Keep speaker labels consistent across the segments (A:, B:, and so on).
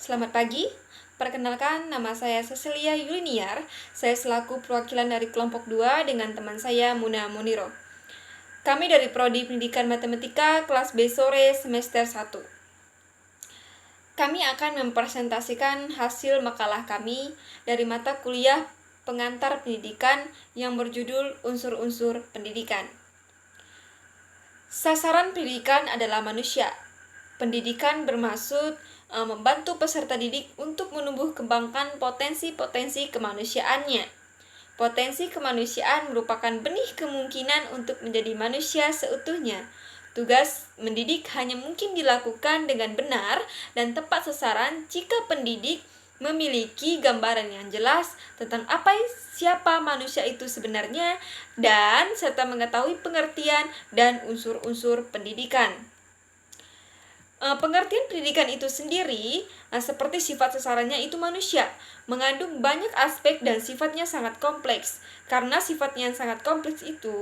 A: Selamat pagi, perkenalkan nama saya Cecilia Yuliniar. Saya selaku perwakilan dari kelompok 2 dengan teman saya Muna Moniro. Kami dari Prodi Pendidikan Matematika kelas B sore semester 1. Kami akan mempresentasikan hasil makalah kami dari mata kuliah pengantar pendidikan yang berjudul Unsur-unsur Pendidikan. Sasaran pendidikan adalah manusia. Pendidikan bermaksud membantu peserta didik untuk menumbuh kembangkan potensi-potensi kemanusiaannya. Potensi kemanusiaan merupakan benih kemungkinan untuk menjadi manusia seutuhnya. Tugas mendidik hanya mungkin dilakukan dengan benar dan tepat sasaran jika pendidik memiliki gambaran yang jelas tentang siapa manusia itu sebenarnya dan serta mengetahui pengertian dan unsur-unsur pendidikan. Pengertian pendidikan itu sendiri, seperti sifat sasarannya itu manusia, mengandung banyak aspek dan sifatnya sangat kompleks. Karena sifatnya yang sangat kompleks itu,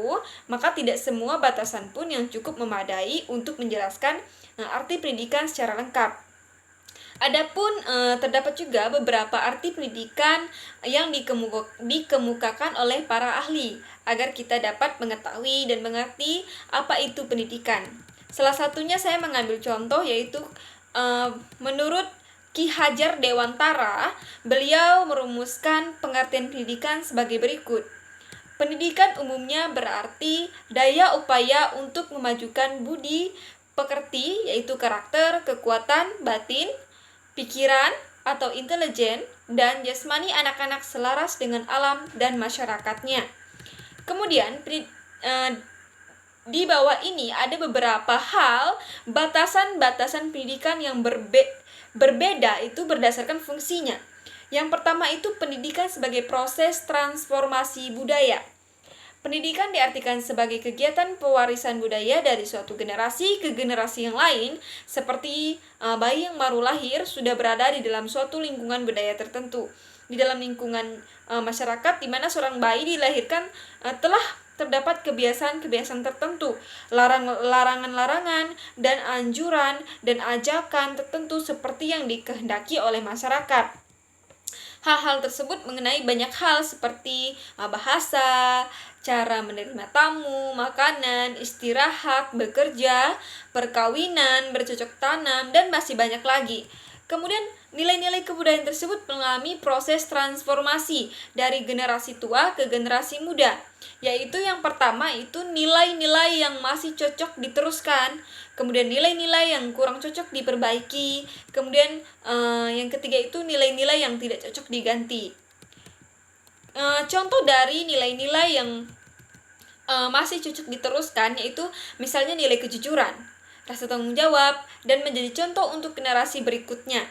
A: maka tidak semua batasan pun yang cukup memadai untuk menjelaskan arti pendidikan secara lengkap. Adapun terdapat juga beberapa arti pendidikan yang dikemukakan oleh para ahli agar kita dapat mengetahui dan mengerti apa itu pendidikan. Salah satunya saya mengambil contoh yaitu menurut Ki Hajar Dewantara, beliau merumuskan pengertian pendidikan sebagai berikut. Pendidikan umumnya berarti daya upaya untuk memajukan budi pekerti, yaitu karakter, kekuatan, batin, pikiran atau intelijen, dan jasmani anak-anak selaras dengan alam dan masyarakatnya. Kemudian di bawah ini ada beberapa hal batasan-batasan pendidikan yang berbeda itu berdasarkan fungsinya. Yang pertama itu pendidikan sebagai proses transformasi budaya. Pendidikan diartikan sebagai kegiatan pewarisan budaya dari suatu generasi ke generasi yang lain, seperti bayi yang baru lahir sudah berada di dalam suatu lingkungan budaya tertentu. Di dalam lingkungan masyarakat di mana seorang bayi dilahirkan telah terdapat kebiasaan-kebiasaan tertentu, larangan-larangan dan anjuran dan ajakan tertentu seperti yang dikehendaki oleh masyarakat. Hal-hal tersebut mengenai banyak hal seperti bahasa, cara menerima tamu, makanan, istirahat, bekerja, perkawinan, bercocok tanam, dan masih banyak lagi. Kemudian nilai-nilai kebudayaan tersebut mengalami proses transformasi dari generasi tua ke generasi muda, yaitu yang pertama itu nilai-nilai yang masih cocok diteruskan, kemudian nilai-nilai yang kurang cocok diperbaiki, kemudian yang ketiga itu nilai-nilai yang tidak cocok diganti. Contoh dari nilai-nilai yang masih cocok diteruskan yaitu misalnya nilai kejujuran, rasa tanggung jawab, dan menjadi contoh untuk generasi berikutnya.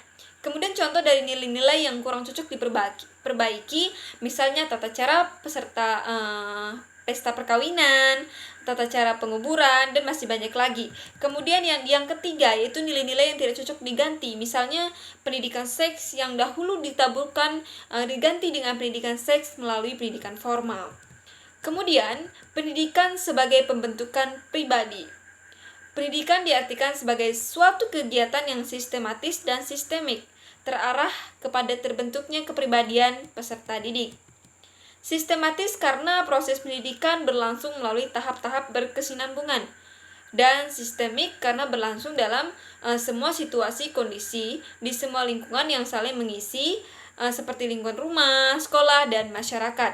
A: Kemudian contoh dari nilai-nilai yang kurang cocok diperbaiki, misalnya tata cara peserta pesta perkawinan, tata cara penguburan, dan masih banyak lagi. Kemudian yang ketiga yaitu nilai-nilai yang tidak cocok diganti, misalnya pendidikan seks yang dahulu ditaburkan diganti dengan pendidikan seks melalui pendidikan formal. Kemudian, pendidikan sebagai pembentukan pribadi. Pendidikan diartikan sebagai suatu kegiatan yang sistematis dan sistemik, terarah kepada terbentuknya kepribadian peserta didik. Sistematis karena proses pendidikan berlangsung melalui tahap-tahap berkesinambungan, dan sistemik karena berlangsung dalam semua situasi kondisi di semua lingkungan yang saling mengisi, seperti lingkungan rumah, sekolah, dan masyarakat.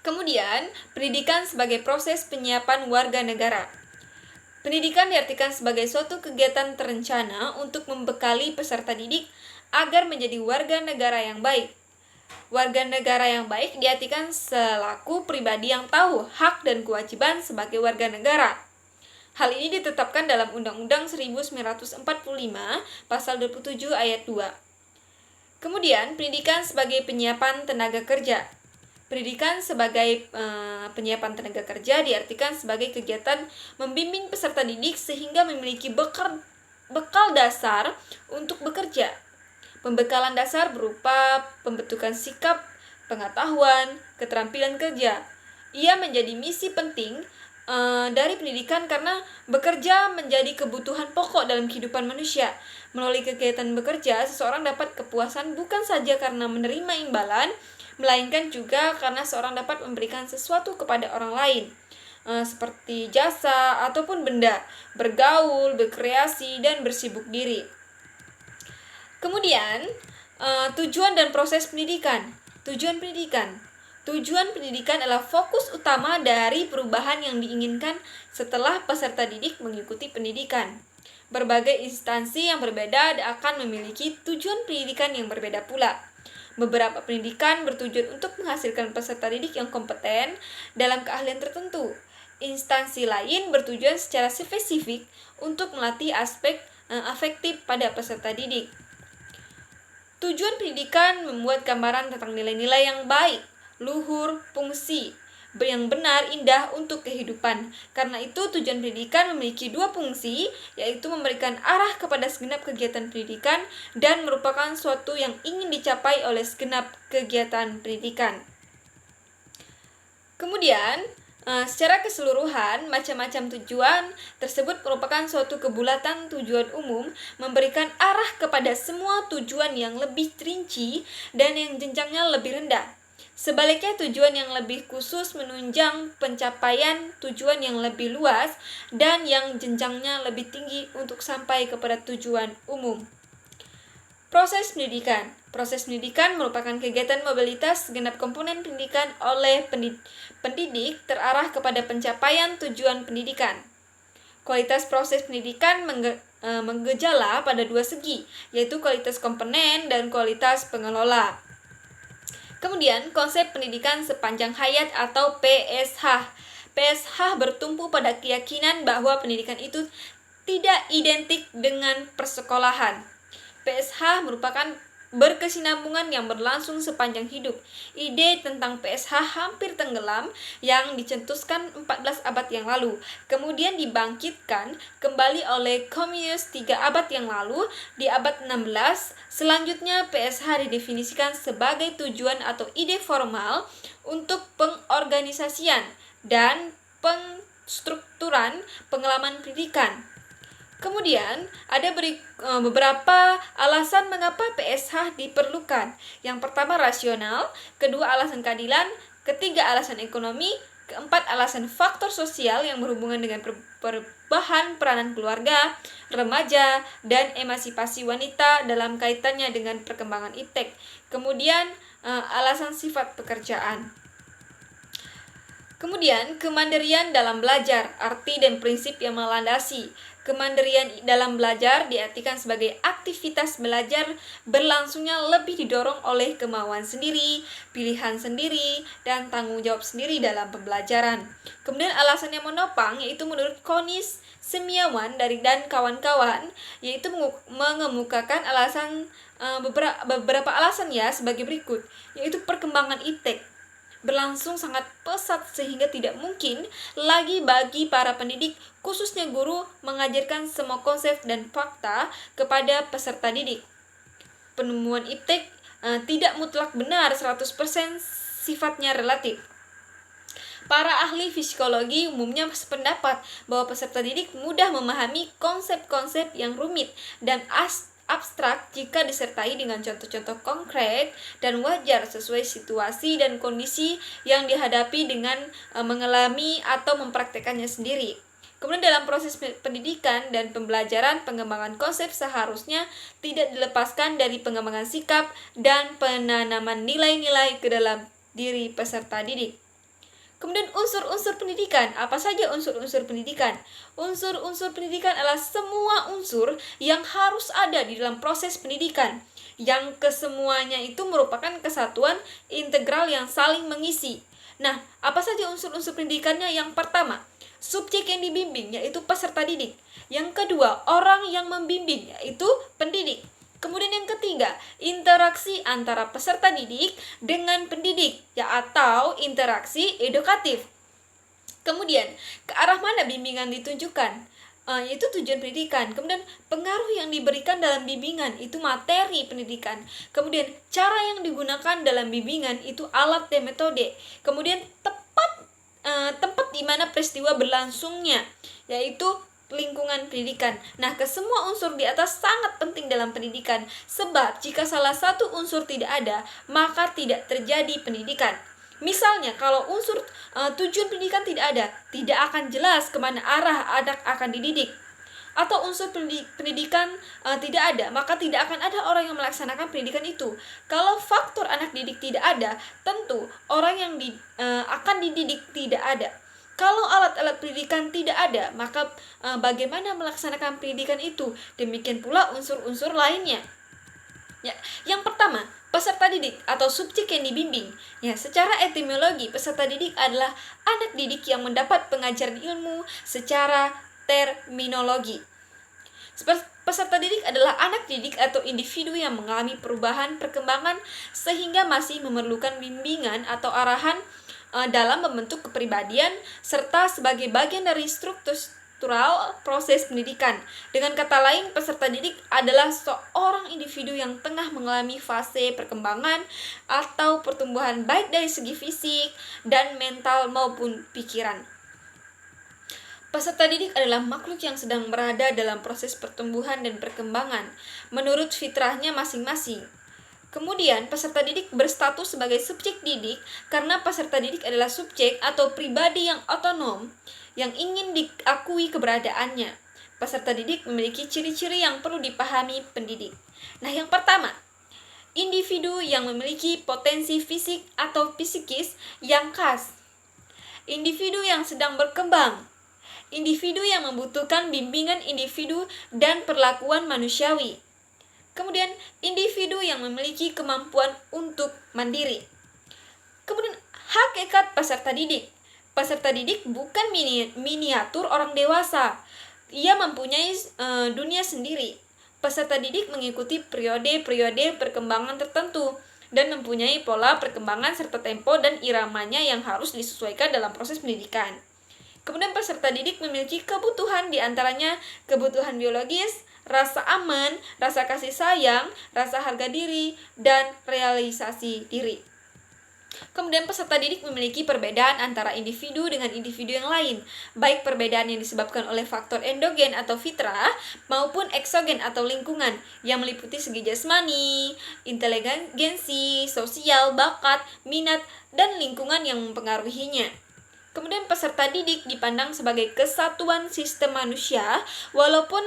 A: Kemudian, pendidikan sebagai proses penyiapan warga negara. Pendidikan diartikan sebagai suatu kegiatan terencana untuk membekali peserta didik agar menjadi warga negara yang baik. Warga negara yang baik diartikan selaku pribadi yang tahu hak dan kewajiban sebagai warga negara. Hal ini ditetapkan dalam Undang-Undang 1945 pasal 27 ayat 2. Kemudian, pendidikan sebagai penyiapan tenaga kerja. Pendidikan sebagai penyiapan tenaga kerja diartikan sebagai kegiatan membimbing peserta didik sehingga memiliki bekal dasar untuk bekerja. Pembekalan dasar berupa pembentukan sikap, pengetahuan, keterampilan kerja. Ia menjadi misi penting dari pendidikan karena bekerja menjadi kebutuhan pokok dalam kehidupan manusia. Melalui kegiatan bekerja, seseorang dapat kepuasan bukan saja karena menerima imbalan, melainkan juga karena seorang dapat memberikan sesuatu kepada orang lain, seperti jasa ataupun benda, bergaul, berkreasi, dan bersibuk diri. Kemudian, tujuan dan proses pendidikan. Tujuan pendidikan adalah fokus utama dari perubahan yang diinginkan setelah peserta didik mengikuti pendidikan. Berbagai instansi yang berbeda akan memiliki tujuan pendidikan yang berbeda pula. Beberapa pendidikan bertujuan untuk menghasilkan peserta didik yang kompeten dalam keahlian tertentu. Instansi lain bertujuan secara spesifik untuk melatih aspek afektif pada peserta didik. Tujuan pendidikan membuat gambaran tentang nilai-nilai yang baik, luhur, fungsi, yang benar, indah untuk kehidupan. Karena itu tujuan pendidikan memiliki dua fungsi, yaitu memberikan arah kepada segenap kegiatan pendidikan dan merupakan suatu yang ingin dicapai oleh segenap kegiatan pendidikan. Kemudian, secara keseluruhan, macam-macam tujuan tersebut merupakan suatu kebulatan tujuan umum, memberikan arah kepada semua tujuan yang lebih rinci dan yang jenjangnya lebih rendah. Sebaliknya, tujuan yang lebih khusus menunjang pencapaian tujuan yang lebih luas dan yang jenjangnya lebih tinggi untuk sampai kepada tujuan umum. Proses pendidikan merupakan kegiatan mobilitas segenap komponen pendidikan oleh pendidik terarah kepada pencapaian tujuan pendidikan. Kualitas proses pendidikan menggejala pada dua segi, yaitu kualitas komponen dan kualitas pengelola. Kemudian, konsep pendidikan sepanjang hayat atau PSH. PSH bertumpu pada keyakinan bahwa pendidikan itu tidak identik dengan persekolahan. PSH merupakan berkesinambungan yang berlangsung sepanjang hidup. Ide tentang PSH hampir tenggelam yang dicetuskan 14 abad yang lalu, kemudian dibangkitkan kembali oleh komunis 3 abad yang lalu di abad 16. Selanjutnya, PSH didefinisikan sebagai tujuan atau ide formal untuk pengorganisasian dan penstrukturan pengalaman pendidikan. Kemudian, ada beberapa alasan mengapa PSH diperlukan. Yang pertama, rasional, kedua, alasan keadilan, ketiga, alasan ekonomi, keempat, alasan faktor sosial yang berhubungan dengan perubahan peranan keluarga, remaja, dan emansipasi wanita dalam kaitannya dengan perkembangan iptek. Kemudian, alasan sifat pekerjaan. Kemudian, kemandirian dalam belajar, arti dan prinsip yang melandasi. Kemandirian dalam belajar diartikan sebagai aktivitas belajar berlangsungnya lebih didorong oleh kemauan sendiri, pilihan sendiri, dan tanggung jawab sendiri dalam pembelajaran. Kemudian alasan yang menopang yaitu menurut Konis Semiawan dan kawan-kawan, yaitu mengemukakan beberapa alasan ya sebagai berikut, yaitu perkembangan iptek berlangsung sangat pesat sehingga tidak mungkin lagi bagi para pendidik, khususnya guru, mengajarkan semua konsep dan fakta kepada peserta didik. Penemuan iptek tidak mutlak benar 100%, sifatnya relatif. Para ahli psikologi umumnya sependapat bahwa peserta didik mudah memahami konsep-konsep yang rumit dan abstrak jika disertai dengan contoh-contoh konkret dan wajar sesuai situasi dan kondisi yang dihadapi dengan mengalami atau mempraktekannya sendiri. Kemudian dalam proses pendidikan dan pembelajaran, pengembangan konsep seharusnya tidak dilepaskan dari pengembangan sikap dan penanaman nilai-nilai ke dalam diri peserta didik. Kemudian unsur-unsur pendidikan. Apa saja unsur-unsur pendidikan? Unsur-unsur pendidikan adalah semua unsur yang harus ada di dalam proses pendidikan, yang kesemuanya itu merupakan kesatuan integral yang saling mengisi. Nah, apa saja unsur-unsur pendidikannya? Yang pertama, subjek yang dibimbing, yaitu peserta didik. Yang kedua, orang yang membimbing, yaitu pendidik. Kemudian yang ketiga, interaksi antara peserta didik dengan pendidik, ya atau interaksi edukatif. Kemudian, ke arah mana bimbingan ditunjukkan? Yaitu tujuan pendidikan. Kemudian, pengaruh yang diberikan dalam bimbingan, itu materi pendidikan. Kemudian, cara yang digunakan dalam bimbingan, itu alat dan metode. Kemudian, tepat tempat di mana peristiwa berlangsungnya, yaitu lingkungan pendidikan. Nah, kesemua unsur di atas sangat penting dalam pendidikan, sebab jika salah satu unsur tidak ada, maka tidak terjadi pendidikan. Misalnya, kalau unsur tujuan pendidikan tidak ada, tidak akan jelas kemana arah anak akan dididik. Atau unsur pendidikan tidak ada, maka tidak akan ada orang yang melaksanakan pendidikan itu. Kalau faktor anak didik tidak ada, tentu orang yang akan dididik tidak ada. Kalau alat-alat pendidikan tidak ada, maka bagaimana melaksanakan pendidikan itu? Demikian pula unsur-unsur lainnya. Ya, yang pertama, peserta didik atau subjek yang dibimbing. Ya, secara etimologi, peserta didik adalah anak didik yang mendapat pengajaran ilmu secara terminologi. Peserta didik adalah anak didik atau individu yang mengalami perubahan perkembangan sehingga masih memerlukan bimbingan atau arahan dalam membentuk kepribadian serta sebagai bagian dari struktural proses pendidikan. Dengan kata lain, peserta didik adalah seorang individu yang tengah mengalami fase perkembangan atau pertumbuhan baik dari segi fisik dan mental maupun pikiran. Peserta didik adalah makhluk yang sedang berada dalam proses pertumbuhan dan perkembangan menurut fitrahnya masing-masing. Kemudian, peserta didik berstatus sebagai subjek didik karena peserta didik adalah subjek atau pribadi yang otonom yang ingin diakui keberadaannya. Peserta didik memiliki ciri-ciri yang perlu dipahami pendidik. Nah, yang pertama, individu yang memiliki potensi fisik atau psikis yang khas. Individu yang sedang berkembang. Individu yang membutuhkan bimbingan individu dan perlakuan manusiawi. Kemudian, individu yang memiliki kemampuan untuk mandiri. Kemudian, hakikat peserta didik. Peserta didik bukan miniatur orang dewasa. Ia mempunyai dunia sendiri. Peserta didik mengikuti periode-periode perkembangan tertentu dan mempunyai pola perkembangan serta tempo dan iramanya yang harus disesuaikan dalam proses pendidikan. Kemudian peserta didik memiliki kebutuhan, diantaranya kebutuhan biologis, rasa aman, rasa kasih sayang, rasa harga diri, dan realisasi diri. Kemudian peserta didik memiliki perbedaan antara individu dengan individu yang lain, baik perbedaan yang disebabkan oleh faktor endogen atau fitrah maupun eksogen atau lingkungan yang meliputi segi jasmani, inteligensi, sosial, bakat, minat, dan lingkungan yang mempengaruhinya. Kemudian peserta didik dipandang sebagai kesatuan sistem manusia, walaupun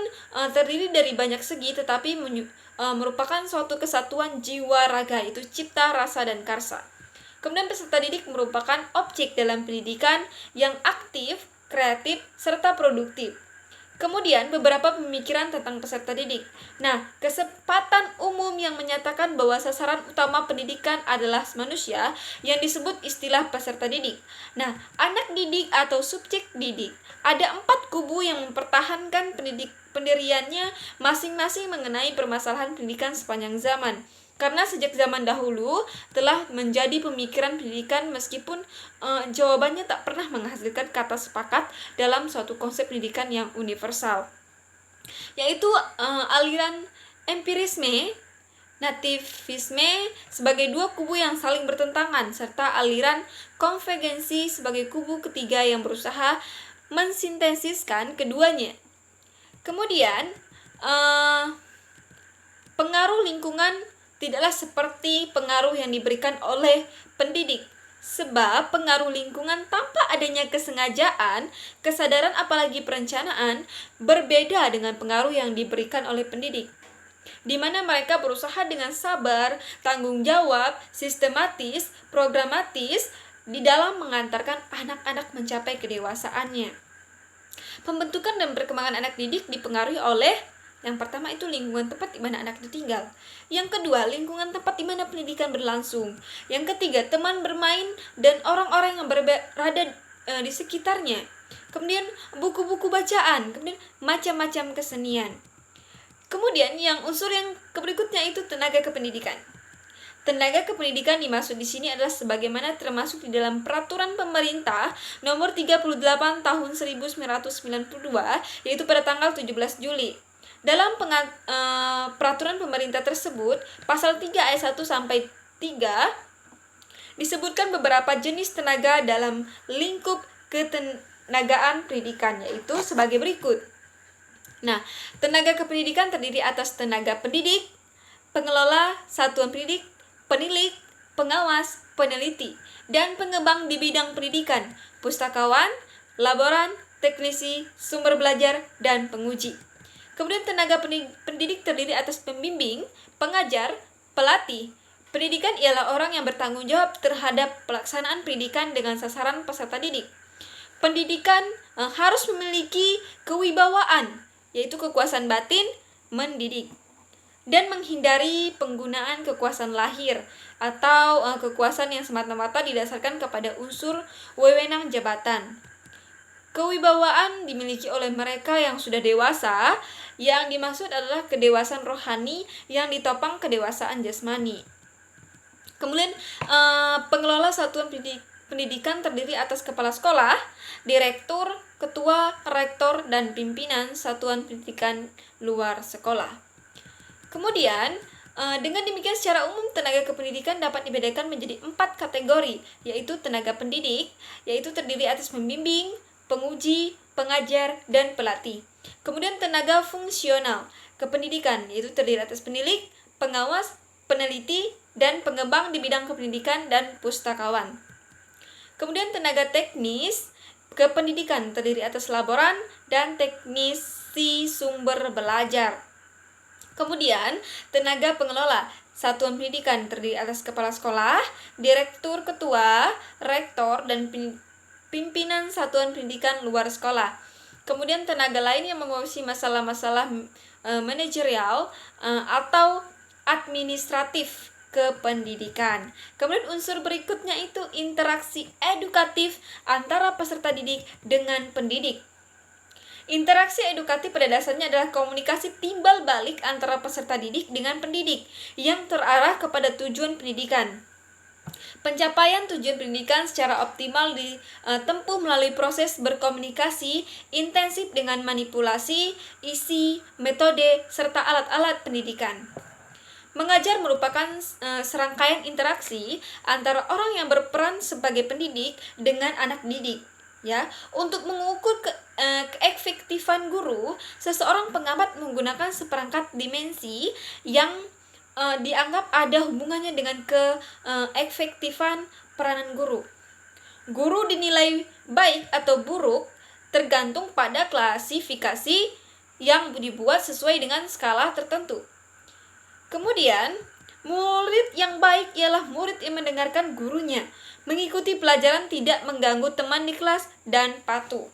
A: terdiri dari banyak segi, tetapi merupakan suatu kesatuan jiwa raga, itu cipta, rasa, dan karsa. Kemudian peserta didik merupakan objek dalam pendidikan yang aktif, kreatif, serta produktif. Kemudian beberapa pemikiran tentang peserta didik. Nah, kesepakatan umum yang menyatakan bahwa sasaran utama pendidikan adalah manusia yang disebut istilah peserta didik. Nah, anak didik atau subjek didik. Ada 4 kubu yang mempertahankan pendiriannya masing-masing mengenai permasalahan pendidikan sepanjang zaman. Karena sejak zaman dahulu telah menjadi pemikiran pendidikan meskipun jawabannya tak pernah menghasilkan kata sepakat dalam suatu konsep pendidikan yang universal, yaitu aliran empirisme, nativisme sebagai 2 kubu yang saling bertentangan, serta aliran konvergensi sebagai kubu ketiga yang berusaha mensintesiskan keduanya. Kemudian pengaruh lingkungan tidaklah seperti pengaruh yang diberikan oleh pendidik, sebab pengaruh lingkungan tanpa adanya kesengajaan, kesadaran apalagi perencanaan berbeda dengan pengaruh yang diberikan oleh pendidik, di mana mereka berusaha dengan sabar, tanggung jawab, sistematis, programatis di dalam mengantarkan anak-anak mencapai kedewasaannya. Pembentukan dan perkembangan anak didik dipengaruhi oleh yang pertama itu lingkungan tempat di mana anak itu tinggal. Yang kedua, lingkungan tempat di mana pendidikan berlangsung. Yang ketiga, teman bermain dan orang-orang yang berada di sekitarnya. Kemudian buku-buku bacaan, kemudian macam-macam kesenian. Kemudian yang unsur yang berikutnya itu tenaga kependidikan. Tenaga kependidikan dimaksud di sini adalah sebagaimana termasuk di dalam Peraturan Pemerintah Nomor 38 Tahun 1992, yaitu pada tanggal 17 Juli. Dalam peraturan pemerintah tersebut, pasal 3 ayat 1 sampai 3 disebutkan beberapa jenis tenaga dalam lingkup ketenagaan pendidikan, yaitu sebagai berikut. Nah, tenaga kependidikan terdiri atas tenaga pendidik, pengelola satuan pendidik, penilik, pengawas, peneliti, dan pengembang di bidang pendidikan, pustakawan, laboran, teknisi, sumber belajar, dan penguji. Kemudian tenaga pendidik terdiri atas pembimbing, pengajar, pelatih. Pendidikan ialah orang yang bertanggung jawab terhadap pelaksanaan pendidikan dengan sasaran peserta didik. Pendidikan harus memiliki kewibawaan, yaitu kekuasaan batin mendidik, dan menghindari penggunaan kekuasaan lahir atau kekuasaan yang semata-mata didasarkan kepada unsur wewenang jabatan. Kewibawaan dimiliki oleh mereka yang sudah dewasa, yang dimaksud adalah kedewasaan rohani yang ditopang kedewasaan jasmani. Kemudian pengelola satuan pendidikan terdiri atas kepala sekolah, direktur, ketua, rektor, dan pimpinan satuan pendidikan luar sekolah. Kemudian, dengan demikian secara umum tenaga kependidikan dapat dibedakan menjadi 4 kategori, yaitu tenaga pendidik, yaitu terdiri atas pembimbing, penguji, pengajar, dan pelatih. Kemudian tenaga fungsional kependidikan, yaitu terdiri atas penilik, pengawas, peneliti, dan pengembang di bidang kependidikan dan pustakawan. Kemudian tenaga teknis kependidikan terdiri atas laboran dan teknisi sumber belajar. Kemudian tenaga pengelola satuan pendidikan terdiri atas kepala sekolah, direktur, ketua, rektor, dan pimpinan satuan pendidikan luar sekolah. Kemudian tenaga lain yang mengurusi masalah-masalah manajerial atau administratif kependidikan. Kemudian unsur berikutnya itu interaksi edukatif antara peserta didik dengan pendidik. Interaksi edukatif pada dasarnya adalah komunikasi timbal balik antara peserta didik dengan pendidik yang terarah kepada tujuan pendidikan. Pencapaian tujuan pendidikan secara optimal ditempuh melalui proses berkomunikasi intensif dengan manipulasi, isi, metode, serta alat-alat pendidikan. Mengajar merupakan serangkaian interaksi antara orang yang berperan sebagai pendidik dengan anak didik. Ya, untuk mengukur keefektifan guru, seseorang pengamat menggunakan seperangkat dimensi yang dianggap ada hubungannya dengan keefektifan peranan guru. Guru dinilai baik atau buruk tergantung pada klasifikasi yang dibuat sesuai dengan skala tertentu. Kemudian, murid yang baik ialah murid yang mendengarkan gurunya, mengikuti pelajaran, tidak mengganggu teman di kelas, dan patuh.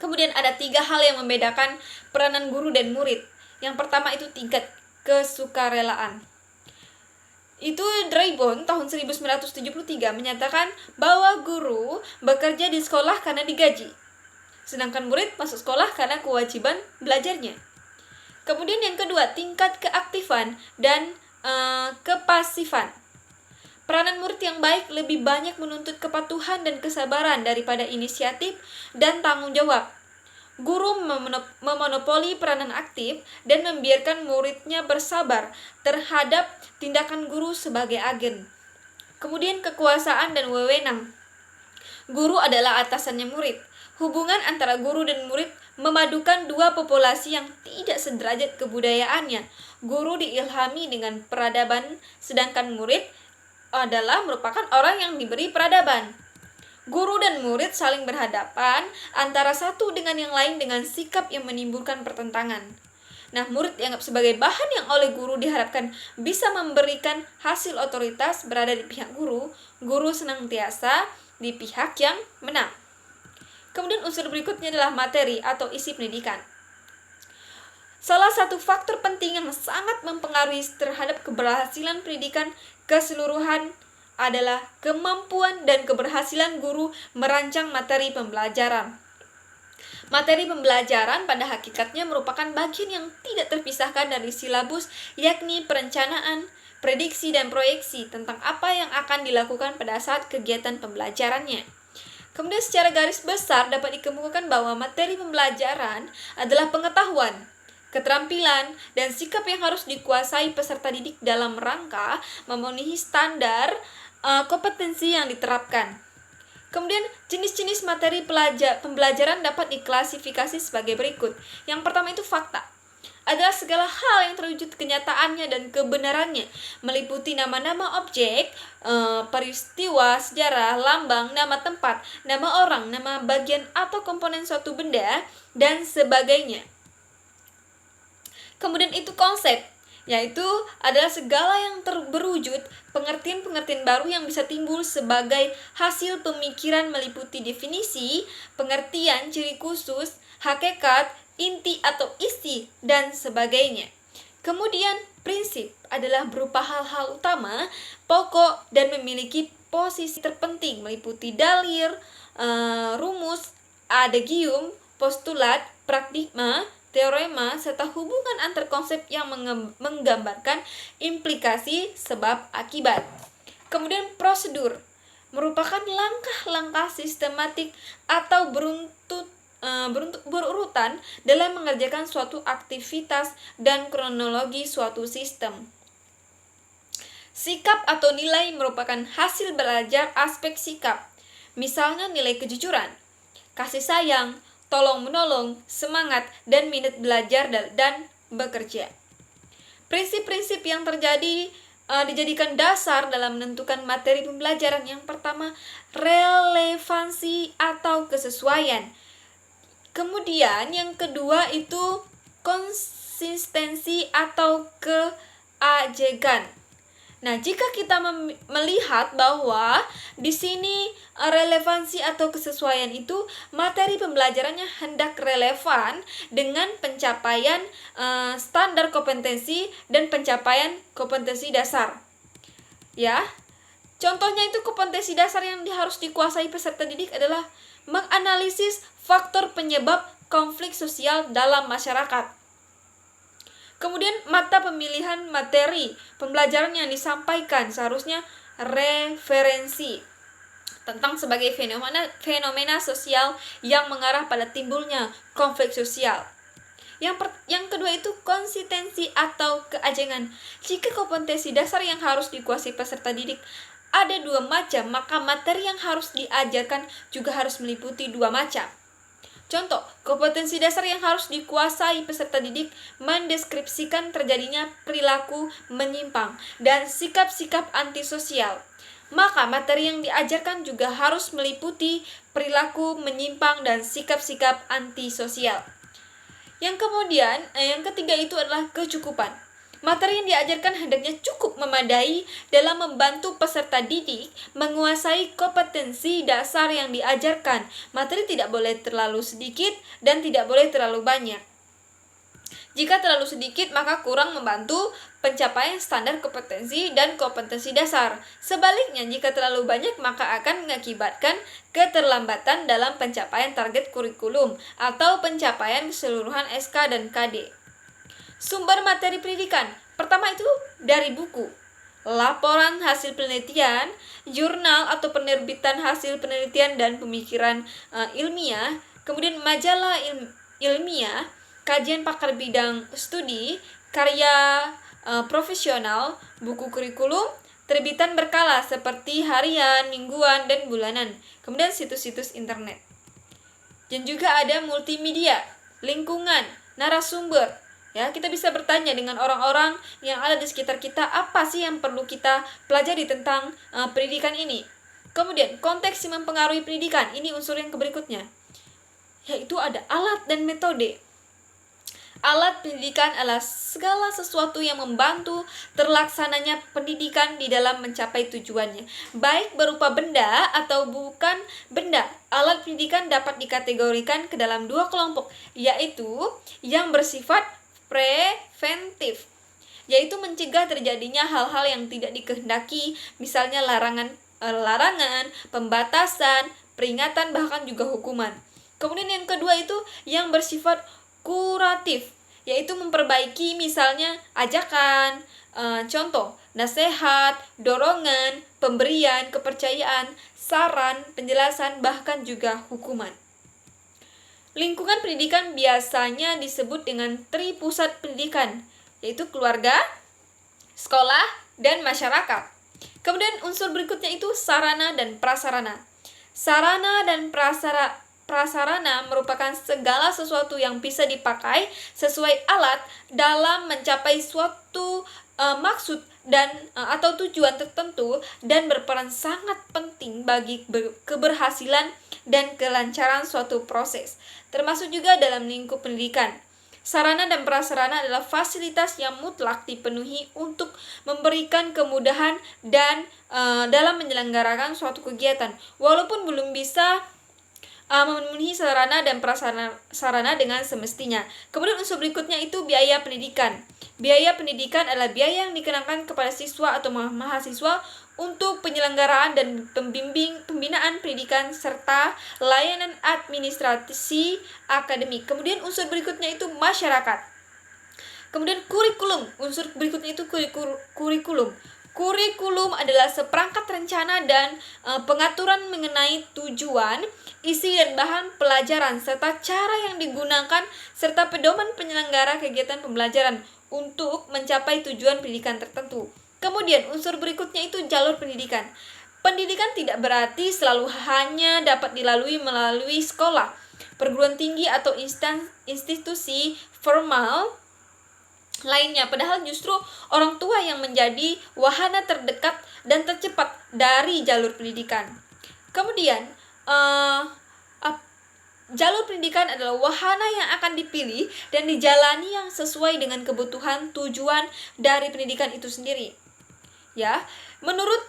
A: Kemudian ada 3 hal yang membedakan peranan guru dan murid. Yang pertama itu tingkat kesukarelaan. Itu Draybon tahun 1973 menyatakan bahwa guru bekerja di sekolah karena digaji, sedangkan murid masuk sekolah karena kewajiban belajarnya. Kemudian yang kedua, tingkat keaktifan dan kepasifan. Peranan murid yang baik lebih banyak menuntut kepatuhan dan kesabaran daripada inisiatif dan tanggung jawab. Guru memonopoli peranan aktif dan membiarkan muridnya bersabar terhadap tindakan guru sebagai agen. Kemudian kekuasaan dan wewenang. Guru adalah atasannya murid. Hubungan antara guru dan murid memadukan 2 populasi yang tidak sederajat kebudayaannya. Guru diilhami dengan peradaban, sedangkan murid adalah merupakan orang yang diberi peradaban. Guru dan murid saling berhadapan antara satu dengan yang lain dengan sikap yang menimbulkan pertentangan. Nah, murid dianggap sebagai bahan yang oleh guru diharapkan bisa memberikan hasil otoritas berada di pihak guru. Guru senantiasa di pihak yang menang. Kemudian unsur berikutnya adalah materi atau isi pendidikan. Salah satu faktor penting yang sangat mempengaruhi terhadap keberhasilan pendidikan keseluruhan adalah kemampuan dan keberhasilan guru merancang materi pembelajaran. Materi pembelajaran pada hakikatnya merupakan bagian yang tidak terpisahkan dari silabus, yakni perencanaan, prediksi, dan proyeksi tentang apa yang akan dilakukan pada saat kegiatan pembelajarannya. Kemudian secara garis besar dapat dikemukakan bahwa materi pembelajaran adalah pengetahuan, keterampilan, dan sikap yang harus dikuasai peserta didik dalam rangka memenuhi standar kompetensi yang diterapkan. Kemudian, jenis-jenis materi pembelajaran dapat diklasifikasi sebagai berikut. Yang pertama itu fakta. Adalah segala hal yang terwujud kenyataannya dan kebenarannya, meliputi nama-nama objek, peristiwa, sejarah, lambang, nama tempat, nama orang, nama bagian atau komponen suatu benda, dan sebagainya. Kemudian itu konsep, yaitu adalah segala yang berwujud, pengertian-pengertian baru yang bisa timbul sebagai hasil pemikiran meliputi definisi, pengertian, ciri khusus, hakikat, inti atau isi, dan sebagainya. Kemudian prinsip adalah berupa hal-hal utama, pokok, dan memiliki posisi terpenting meliputi dalil, rumus, adagium, postulat, praktigma, teorema, serta hubungan antar konsep yang menggambarkan implikasi sebab akibat. Kemudian prosedur merupakan langkah-langkah sistematik atau berurutan dalam mengerjakan suatu aktivitas dan kronologi suatu sistem. Sikap atau nilai merupakan hasil belajar aspek sikap, misalnya nilai kejujuran, kasih sayang, tolong-menolong, semangat, dan minat belajar dan bekerja. Prinsip-prinsip yang dijadikan dasar dalam menentukan materi pembelajaran. Yang pertama, relevansi atau kesesuaian. Kemudian yang kedua itu konsistensi atau keajegan. Nah, jika kita melihat bahwa di sini relevansi atau kesesuaian itu materi pembelajarannya hendak relevan dengan pencapaian standar kompetensi dan pencapaian kompetensi dasar. Ya. Contohnya itu kompetensi dasar yang harus dikuasai peserta didik adalah menganalisis faktor penyebab konflik sosial dalam masyarakat. Kemudian mata pemilihan materi pembelajaran yang disampaikan seharusnya referensi tentang sebagai fenomena sosial yang mengarah pada timbulnya konflik sosial. Yang kedua itu konsistensi atau keajengan. Jika kompetensi dasar yang harus dikuasai peserta didik ada dua macam, maka materi yang harus diajarkan juga harus meliputi dua macam. Contoh, kompetensi dasar yang harus dikuasai peserta didik mendeskripsikan terjadinya perilaku menyimpang dan sikap-sikap antisosial. Maka materi yang diajarkan juga harus meliputi perilaku menyimpang dan sikap-sikap antisosial. Yang ketiga itu adalah kecukupan. Materi yang diajarkan hendaknya cukup memadai dalam membantu peserta didik menguasai kompetensi dasar yang diajarkan. Materi tidak boleh terlalu sedikit dan tidak boleh terlalu banyak. Jika terlalu sedikit, maka kurang membantu pencapaian standar kompetensi dan kompetensi dasar. Sebaliknya, jika terlalu banyak, maka akan mengakibatkan keterlambatan dalam pencapaian target kurikulum atau pencapaian keseluruhan SK dan KD. Sumber materi pendidikan. Pertama itu dari buku, laporan hasil penelitian, jurnal atau penerbitan hasil penelitian dan pemikiran ilmiah, kemudian majalah ilmiah, kajian pakar bidang studi, karya profesional, buku kurikulum, terbitan berkala seperti harian, mingguan, dan bulanan, kemudian situs-situs internet. Dan juga ada multimedia, lingkungan, narasumber. Ya, kita bisa bertanya dengan orang-orang yang ada di sekitar kita, apa sih yang perlu kita pelajari tentang pendidikan ini. Kemudian, konteks yang mempengaruhi pendidikan. Ini unsur yang berikutnya, yaitu ada alat dan metode. Alat pendidikan adalah segala sesuatu yang membantu terlaksananya pendidikan di dalam mencapai tujuannya, baik berupa benda atau bukan benda. Alat pendidikan dapat dikategorikan ke dalam dua kelompok, yaitu yang bersifat preventif, yaitu mencegah terjadinya hal-hal yang tidak dikehendaki, misalnya larangan, pembatasan, peringatan, bahkan juga hukuman. Kemudian yang kedua itu yang bersifat kuratif, yaitu memperbaiki, misalnya ajakan, contoh, nasihat, dorongan, pemberian, kepercayaan, saran, penjelasan, bahkan juga hukuman. Lingkungan pendidikan biasanya disebut dengan tripusat pendidikan, yaitu keluarga, sekolah, dan masyarakat. Kemudian unsur berikutnya itu sarana dan prasarana. Sarana dan prasarana merupakan segala sesuatu yang bisa dipakai sesuai alat dalam mencapai suatu maksud dan atau tujuan tertentu dan berperan sangat penting bagi keberhasilan dan kelancaran suatu proses, termasuk juga dalam lingkup pendidikan. Sarana dan prasarana adalah fasilitas yang mutlak dipenuhi untuk memberikan kemudahan dan dalam menyelenggarakan suatu kegiatan, walaupun belum bisa memenuhi sarana dan prasarana dengan semestinya. Kemudian unsur berikutnya itu biaya pendidikan. Biaya pendidikan adalah biaya yang dikenakan kepada siswa atau mahasiswa untuk penyelenggaraan dan pembinaan pendidikan serta layanan administrasi akademik. Kemudian unsur berikutnya itu masyarakat. Kemudian kurikulum. Unsur berikutnya itu kurikulum. Kurikulum adalah seperangkat rencana dan pengaturan mengenai tujuan, isi dan bahan pelajaran, serta cara yang digunakan, serta pedoman penyelenggara kegiatan pembelajaran untuk mencapai tujuan pendidikan tertentu. Kemudian unsur berikutnya itu jalur pendidikan. Pendidikan tidak berarti selalu hanya dapat dilalui melalui sekolah, perguruan tinggi atau institusi formal lainnya, padahal justru orang tua yang menjadi wahana terdekat dan tercepat dari jalur pendidikan. Kemudian jalur pendidikan adalah wahana yang akan dipilih dan dijalani yang sesuai dengan kebutuhan tujuan dari pendidikan itu sendiri. Ya, menurut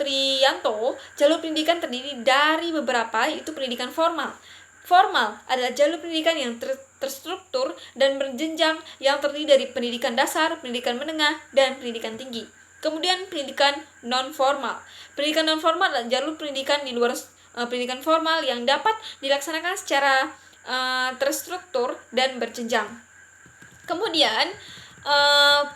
A: Triyanto, jalur pendidikan terdiri dari beberapa, yaitu pendidikan formal. Formal adalah jalur pendidikan yang terstruktur dan berjenjang yang terdiri dari pendidikan dasar, pendidikan menengah, dan pendidikan tinggi. Kemudian pendidikan non-formal. Pendidikan non-formal adalah jalur pendidikan di luar pendidikan formal yang dapat dilaksanakan secara terstruktur dan berjenjang. Kemudian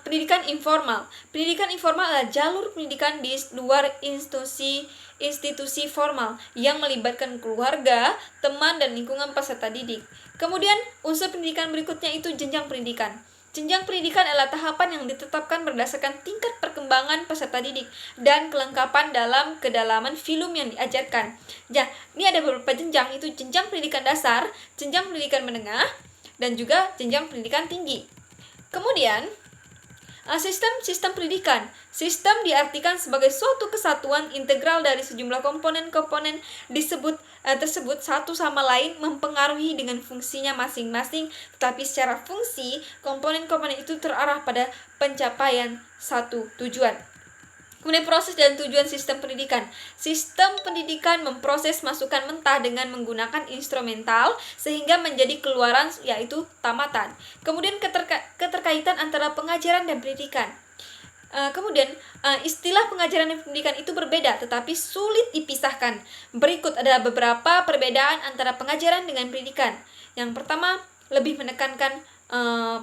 A: pendidikan informal. Pendidikan informal adalah jalur pendidikan di luar institusi formal yang melibatkan keluarga, teman, dan lingkungan peserta didik. Kemudian unsur pendidikan berikutnya itu jenjang pendidikan. Jenjang pendidikan adalah tahapan yang ditetapkan berdasarkan tingkat perkembangan peserta didik dan kelengkapan dalam kedalaman filum yang diajarkan. Ya, ini ada beberapa jenjang, itu jenjang pendidikan dasar, jenjang pendidikan menengah, dan juga jenjang pendidikan tinggi. Kemudian, sistem pendidikan. Sistem diartikan sebagai suatu kesatuan integral dari sejumlah komponen-komponen tersebut satu sama lain mempengaruhi dengan fungsinya masing-masing, tetapi secara fungsi, komponen-komponen itu terarah pada pencapaian satu tujuan. Kemudian proses dan tujuan sistem pendidikan. Sistem pendidikan memproses masukan mentah dengan menggunakan instrumental sehingga menjadi keluaran, yaitu tamatan. Kemudian keterkaitan antara pengajaran dan pendidikan. Kemudian istilah pengajaran dan pendidikan itu berbeda tetapi sulit dipisahkan. Berikut ada beberapa perbedaan antara pengajaran dengan pendidikan. Yang pertama,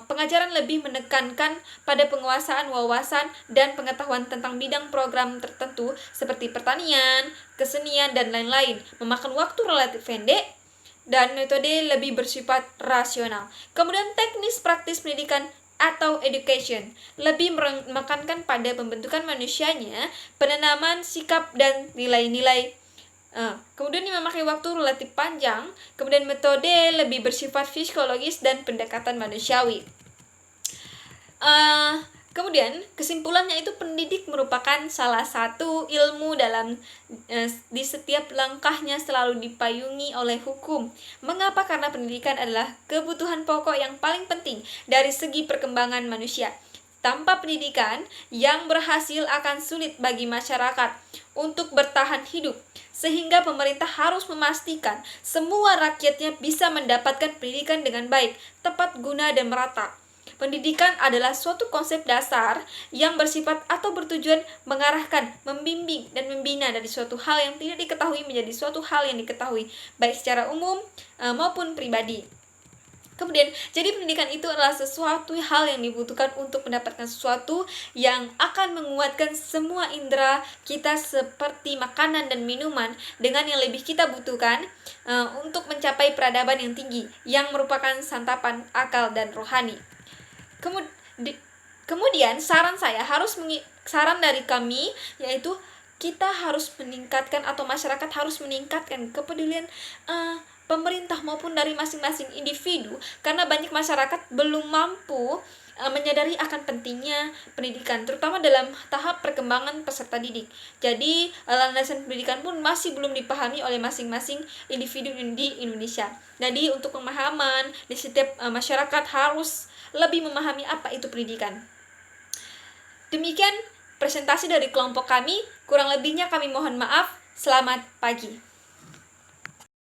A: pengajaran lebih menekankan pada penguasaan wawasan dan pengetahuan tentang bidang program tertentu seperti pertanian, kesenian, dan lain-lain, memakan waktu relatif pendek dan metode lebih bersifat rasional. Kemudian teknis praktis pendidikan atau education lebih menekankan pada pembentukan manusianya, penanaman sikap dan nilai-nilai. Kemudian ini memakai waktu relatif panjang. Kemudian metode lebih bersifat psikologis dan pendekatan manusiawi. Kemudian kesimpulannya itu pendidik merupakan salah satu ilmu dalam di setiap langkahnya selalu dipayungi oleh hukum. Mengapa? Karena pendidikan adalah kebutuhan pokok yang paling penting dari segi perkembangan manusia. Tanpa pendidikan yang berhasil akan sulit bagi masyarakat untuk bertahan hidup, sehingga pemerintah harus memastikan semua rakyatnya bisa mendapatkan pendidikan dengan baik, tepat guna, dan merata. Pendidikan adalah suatu konsep dasar yang bersifat atau bertujuan mengarahkan, membimbing, dan membina dari suatu hal yang tidak diketahui menjadi suatu hal yang diketahui, baik secara umum maupun pribadi. Kemudian, jadi pendidikan itu adalah sesuatu hal yang dibutuhkan untuk mendapatkan sesuatu yang akan menguatkan semua indera kita seperti makanan dan minuman dengan yang lebih kita butuhkan untuk mencapai peradaban yang tinggi yang merupakan santapan akal dan rohani. Kemudian saran dari kami yaitu kita harus meningkatkan atau masyarakat harus meningkatkan kepedulian pemerintah maupun dari masing-masing individu, karena banyak masyarakat belum mampu menyadari akan pentingnya pendidikan, terutama dalam tahap perkembangan peserta didik. Jadi landasan pendidikan pun masih belum dipahami oleh masing-masing individu di Indonesia. Jadi untuk pemahaman di setiap masyarakat harus lebih memahami apa itu pendidikan. Demikian presentasi dari kelompok kami, kurang lebihnya kami mohon maaf. Selamat pagi.